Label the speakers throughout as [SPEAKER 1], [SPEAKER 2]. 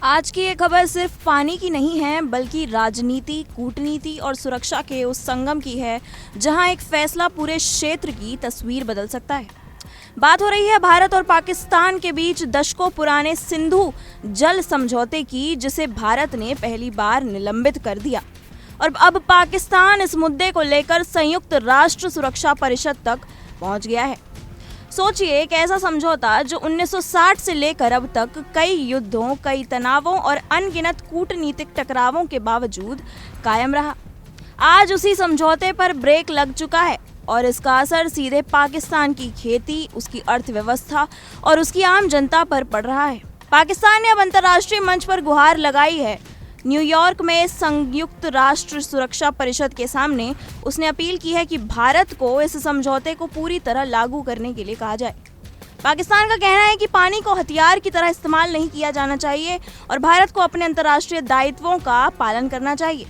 [SPEAKER 1] आज की ये खबर सिर्फ पानी की नहीं है, बल्कि राजनीति, कूटनीति और सुरक्षा के उस संगम की है, जहां एक फैसला पूरे क्षेत्र की तस्वीर बदल सकता है। बात हो रही है भारत और पाकिस्तान के बीच दशकों पुराने सिंधु जल समझौते की, जिसे भारत ने पहली बार निलंबित कर दिया और अब पाकिस्तान इस मुद्दे को लेकर संयुक्त राष्ट्र सुरक्षा परिषद तक पहुंच गया है। सोचिए, एक ऐसा समझौता जो 1960 से लेकर अब तक कई युद्धों, कई तनावों और अनगिनत कूटनीतिक टकरावों के बावजूद कायम रहा, आज उसी समझौते पर ब्रेक लग चुका है और इसका असर सीधे पाकिस्तान की खेती, उसकी अर्थव्यवस्था और उसकी आम जनता पर पड़ रहा है। पाकिस्तान ने अब अंतर्राष्ट्रीय मंच पर गुहार लगाई है। न्यूयॉर्क में संयुक्त राष्ट्र सुरक्षा परिषद के सामने उसने अपील की है कि भारत को इस समझौते को पूरी तरह लागू करने के लिए कहा जाए। पाकिस्तान का कहना है कि पानी को हथियार की तरह इस्तेमाल नहीं किया जाना चाहिए और भारत को अपने अंतर्राष्ट्रीय दायित्वों का पालन करना चाहिए।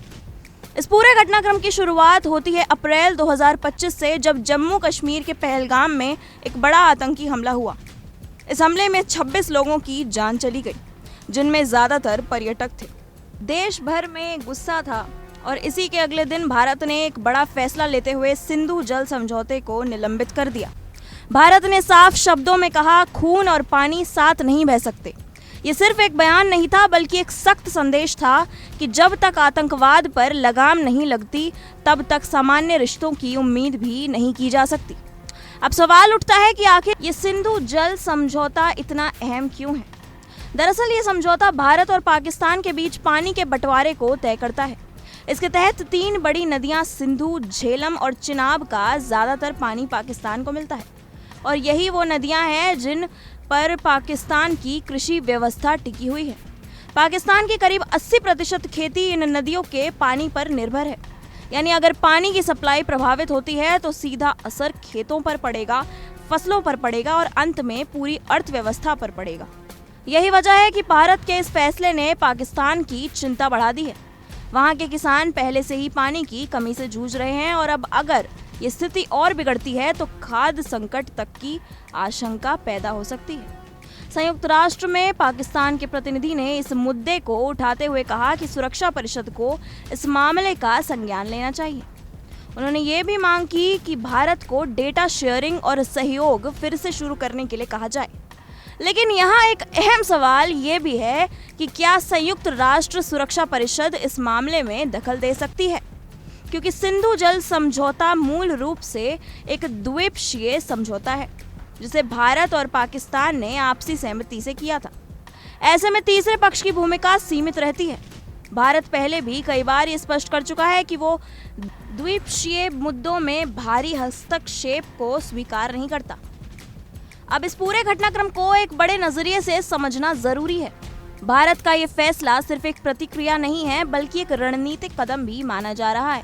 [SPEAKER 1] इस पूरे घटनाक्रम की शुरुआत होती है अप्रैल 2025 से, जब जम्मू कश्मीर के पहलगाम में एक बड़ा आतंकी हमला हुआ। इस हमले में 26 लोगों की जान चली गई, जिनमें ज्यादातर पर्यटक थे। देश भर में गुस्सा था और इसी के अगले दिन भारत ने एक बड़ा फैसला लेते हुए सिंधु जल समझौते को निलंबित कर दिया। भारत ने साफ शब्दों में कहा, खून और पानी साथ नहीं बह सकते। ये सिर्फ एक बयान नहीं था, बल्कि एक सख्त संदेश था कि जब तक आतंकवाद पर लगाम नहीं लगती, तब तक सामान्य रिश्तों की उम्मीद भी नहीं की जा सकती। अब सवाल उठता है कि आखिर ये सिंधु जल समझौता इतना अहम क्यों है? दरअसल ये समझौता भारत और पाकिस्तान के बीच पानी के बंटवारे को तय करता है। इसके तहत 3 बड़ी नदियां सिंधु, झेलम और चिनाब का ज्यादातर पानी पाकिस्तान को मिलता है और यही वो नदियां हैं जिन पर पाकिस्तान की कृषि व्यवस्था टिकी हुई है। पाकिस्तान की करीब 80% खेती इन नदियों के पानी पर निर्भर है। यानी अगर पानी की सप्लाई प्रभावित होती है तो सीधा असर खेतों पर पड़ेगा, फसलों पर पड़ेगा और अंत में पूरी अर्थव्यवस्था पर पड़ेगा। यही वजह है कि भारत के इस फैसले ने पाकिस्तान की चिंता बढ़ा दी है। वहां के किसान पहले से ही पानी की कमी से जूझ रहे हैं और अब अगर ये स्थिति और बिगड़ती है तो खाद्य संकट तक की आशंका पैदा हो सकती है। संयुक्त राष्ट्र में पाकिस्तान के प्रतिनिधि ने इस मुद्दे को उठाते हुए कहा कि सुरक्षा परिषद को इस मामले का संज्ञान लेना चाहिए। उन्होंने ये भी मांग की कि भारत को डेटा शेयरिंग और सहयोग फिर से शुरू करने के लिए कहा जाए। लेकिन यहाँ एक अहम सवाल ये भी है कि क्या संयुक्त राष्ट्र सुरक्षा परिषद इस मामले में दखल दे सकती है, क्योंकि सिंधु जल समझौता मूल रूप से एक द्वीपक्षीय समझौता है जिसे भारत और पाकिस्तान ने आपसी सहमति से किया था। ऐसे में तीसरे पक्ष की भूमिका सीमित रहती है। भारत पहले भी कई बार ये स्पष्ट कर चुका है कि वो द्वीपक्षीय मुद्दों में भारी हस्तक्षेप को स्वीकार नहीं करता। अब इस पूरे घटनाक्रम को एक बड़े नजरिए से समझना जरूरी है। भारत का ये फैसला सिर्फ एक प्रतिक्रिया नहीं है, बल्कि एक रणनीतिक कदम भी माना जा रहा है।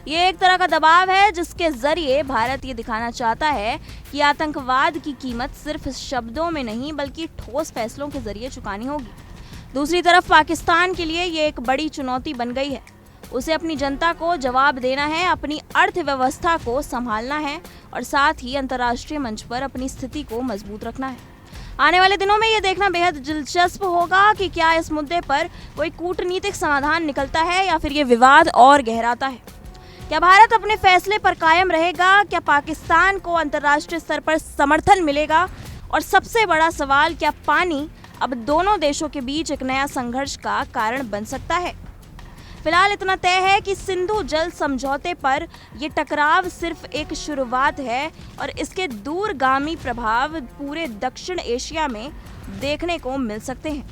[SPEAKER 1] ये एक तरह का दबाव है जिसके जरिए भारत ये दिखाना चाहता है कि आतंकवाद की कीमत सिर्फ शब्दों में नहीं, बल्कि ठोस फैसलों के जरिए चुकानी होगी। दूसरी तरफ पाकिस्तान के लिए ये एक बड़ी चुनौती बन गई है। उसे अपनी जनता को जवाब देना है, अपनी अर्थव्यवस्था को संभालना है और साथ ही अंतर्राष्ट्रीय मंच पर अपनी स्थिति को मजबूत रखना है। आने वाले दिनों में ये देखना बेहद दिलचस्प होगा कि क्या इस मुद्दे पर कोई कूटनीतिक समाधान निकलता है या फिर ये विवाद और गहराता है। क्या भारत अपने फैसले पर कायम रहेगा? क्या पाकिस्तान को अंतर्राष्ट्रीय स्तर पर समर्थन मिलेगा? और सबसे बड़ा सवाल, क्या पानी अब दोनों देशों के बीच एक नया संघर्ष का कारण बन सकता है? फिलहाल इतना तय है कि सिंधु जल समझौते पर ये टकराव सिर्फ एक शुरुआत है और इसके दूरगामी प्रभाव पूरे दक्षिण एशिया में देखने को मिल सकते हैं।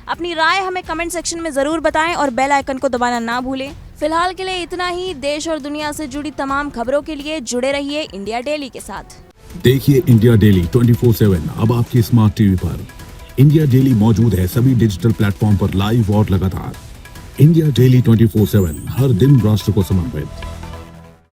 [SPEAKER 1] अपनी राय हमें कमेंट सेक्शन में ज़रूर बताएं और बेल आइकन को दबाना ना भूलें। फिलहाल के लिए इतना ही। देश और दुनिया से जुड़ी तमाम खबरों के लिए जुड़े रहिए इंडिया डेली के साथ।
[SPEAKER 2] देखिए इंडिया डेली 24/7 अब आपकी स्मार्ट टीवी पर। इंडिया डेली मौजूद है सभी डिजिटल प्लेटफॉर्म पर लाइव और लगातार। इंडिया डेली 24/7 हर दिन राष्ट्र को समर्पित।